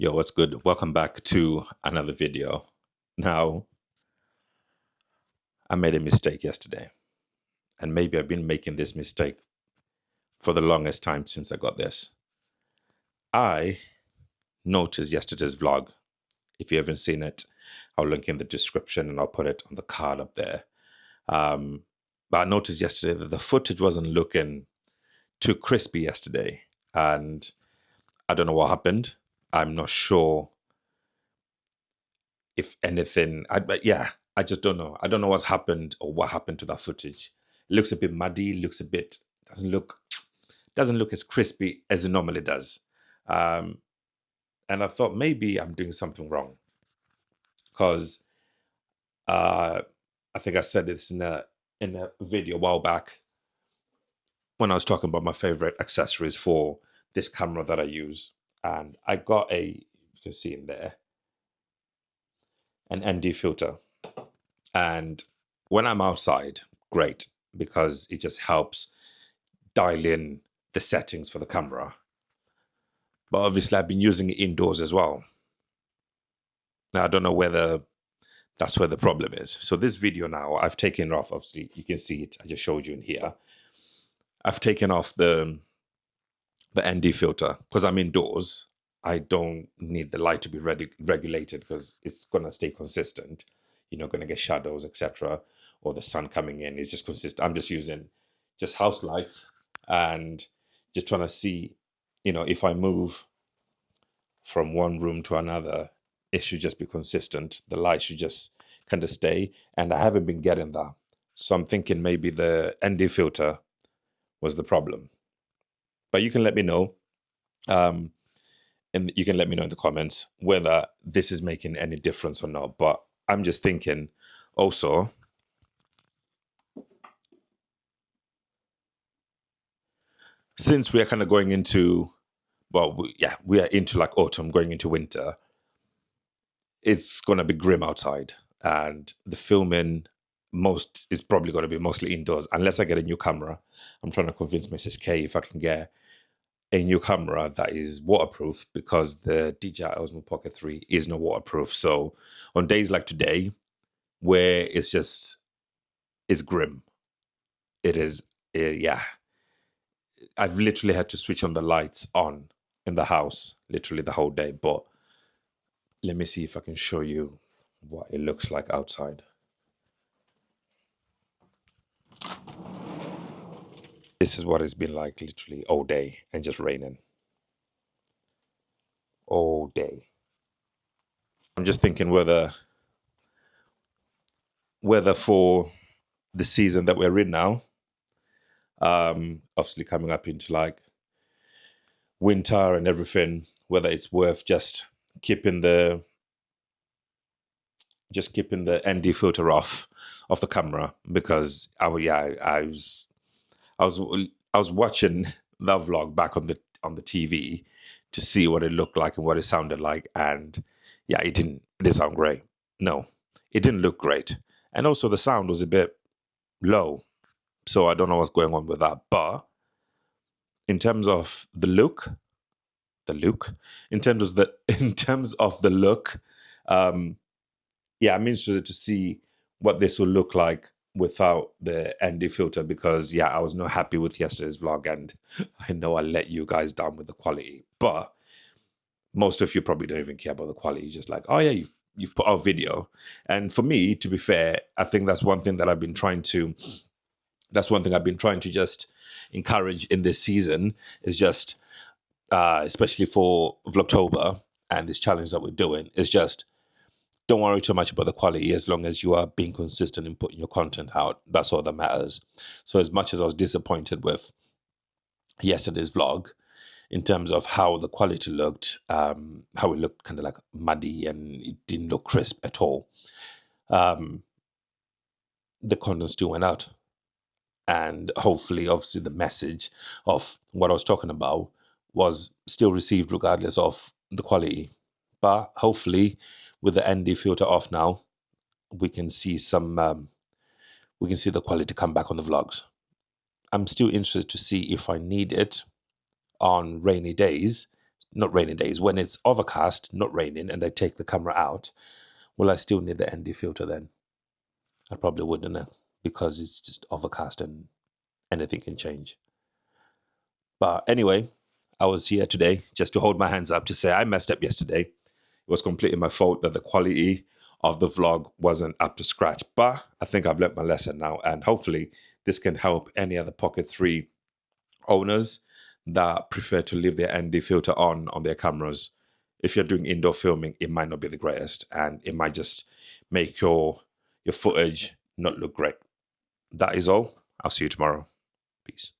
Yo, what's good? Welcome back to another video. Now, I made a mistake yesterday, and maybe I've been making this mistake for the longest time since I got this. I noticed yesterday's vlog. If you haven't seen it, I'll link in the description and I'll put it on the card up there. But I noticed yesterday that the footage wasn't looking too crispy yesterday, and I don't know what happened. I'm not sure if anything. I just don't know. I don't know what's happened or what happened to that footage. It looks a bit muddy. Looks a bit doesn't look as crispy as it normally does. And I thought maybe I'm doing something wrong because I think I said this in a video a while back when I was talking about my favorite accessories for this camera that I use, and I got you can see in there, an ND filter. And when I'm outside, great, because it just helps dial in the settings for the camera. But obviously, I've been using it indoors as well. Now, I don't know whether that's where the problem is. So this video now, I've taken off, obviously, you can see it. I just showed you in here. I've taken off the ND filter because I'm indoors. I don't need the light to be regulated because it's going to stay consistent. You're not going to get shadows, etc., or the sun coming in. It's just consistent. I'm just using just house lights and just trying to see, if I move from one room to another, it should just be consistent. The light should just kind of stay. And I haven't been getting that. So I'm thinking maybe the ND filter was the problem. But you can let me know. And you can let me know in the comments whether this is making any difference or not. But I'm just thinking also, since we are kind of going into, we are into like autumn, going into winter, it's going to be grim outside. And the filming is probably going to be mostly indoors, unless I get a new camera. I'm trying to convince Mrs. K if I can get a new camera that is waterproof, because the DJI Osmo Pocket 3 is not waterproof. So on days like today, where it's grim, it is, I've literally had to switch on the lights on in the house, literally the whole day. But let me see if I can show you what it looks like outside. This is what it's been like literally all day and just raining. All day. I'm just thinking whether for the season that we're in now, obviously coming up into like winter and everything, whether it's worth just keeping the ND filter off the camera, because I was watching that vlog back on the TV to see what it looked like and what it sounded like, and it didn't sound great. No, it didn't look great, and also the sound was a bit low. So I don't know what's going on with that. But in terms of the look, I'm interested to see what this will look like without the ND filter, because I was not happy with yesterday's vlog, and I know I let you guys down with the quality. But most of you probably don't even care about the quality. You're just like, oh yeah, you've put out video. And for me, to be fair, I think that's one thing I've been trying to just encourage in this season, is just especially for Vlogtober and this challenge that we're doing, is just don't worry too much about the quality, as long as you are being consistent in putting your content out. That's all that matters. So as much as I was disappointed with yesterday's vlog in terms of how the quality looked, how it looked kind of like muddy and it didn't look crisp at all, the content still went out. And hopefully, obviously, the message of what I was talking about was still received regardless of the quality. But hopefully, with the ND filter off now, we can see the quality come back on the vlogs. I'm still interested to see if I need it on rainy days not rainy days, when it's overcast, not raining, and I take the camera out, will I still need the ND filter then? I probably wouldn't know, because it's just overcast and anything can change. But anyway, I was here today just to hold my hands up to say I messed up yesterday. It was completely my fault that the quality of the vlog wasn't up to scratch. But I think I've learned my lesson now, and hopefully this can help any other Pocket 3 owners that prefer to leave their ND filter on their cameras. If you're doing indoor filming, it might not be the greatest, and it might just make your footage not look great. That is all. I'll see you tomorrow. Peace.